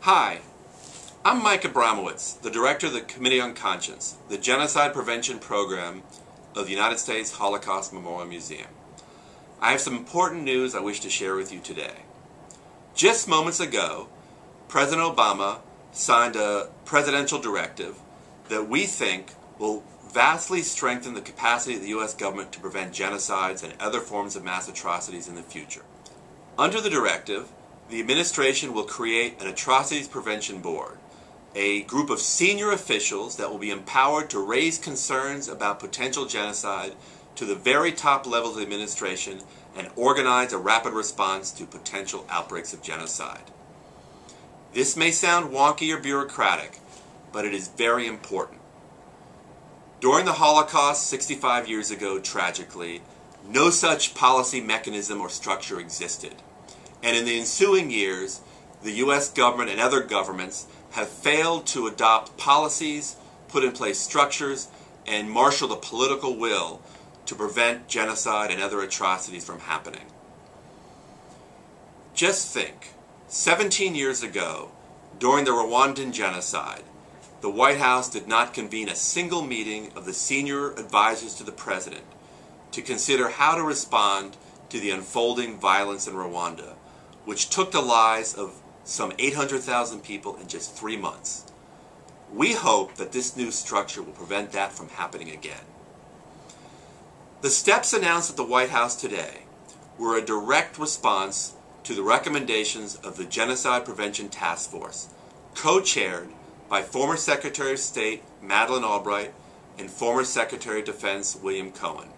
Hi, I'm Mike Abramowitz, the Director of the Committee on Conscience, the Genocide Prevention Program of the United States Holocaust Memorial Museum. I have some important news I wish to share with you today. Just moments ago, President Obama signed a presidential directive that we think will vastly strengthen the capacity of the U.S. government to prevent genocides and other forms of mass atrocities in the future. Under the directive, the administration will create an Atrocities Prevention Board, a group of senior officials that will be empowered to raise concerns about potential genocide to the very top levels of the administration and organize a rapid response to potential outbreaks of genocide. This may sound wonky or bureaucratic, but it is very important. During the Holocaust 65 years ago, tragically, no such policy mechanism or structure existed. And in the ensuing years, the U.S. government and other governments have failed to adopt policies, put in place structures, and marshal the political will to prevent genocide and other atrocities from happening. Just think, 17 years ago, during the Rwandan genocide, the White House did not convene a single meeting of the senior advisors to the President to consider how to respond to the unfolding violence in Rwanda, which took the lives of some 800,000 people in just 3 months. We hope that this new structure will prevent that from happening again. The steps announced at the White House today were a direct response to the recommendations of the Genocide Prevention Task Force, co-chaired by former Secretary of State Madeleine Albright and former Secretary of Defense William Cohen.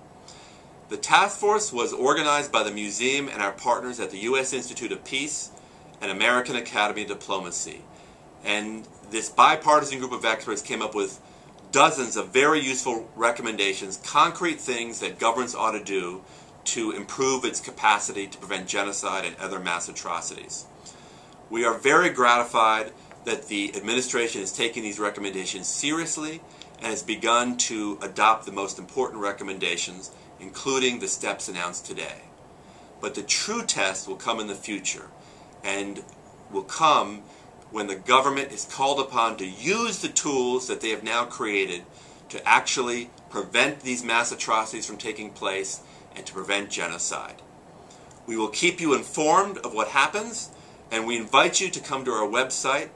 The task force was organized by the museum and our partners at the U.S. Institute of Peace and American Academy of Diplomacy. And this bipartisan group of experts came up with dozens of very useful recommendations, concrete things that governments ought to do to improve its capacity to prevent genocide and other mass atrocities. We are very gratified that the administration is taking these recommendations seriously and has begun to adopt the most important recommendations, including the steps announced today. But the true test will come in the future, and will come when the government is called upon to use the tools that they have now created to actually prevent these mass atrocities from taking place and to prevent genocide. We will keep you informed of what happens, and we invite you to come to our website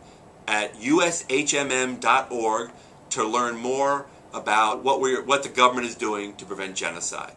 at ushmm.org to learn more about what the government is doing to prevent genocide.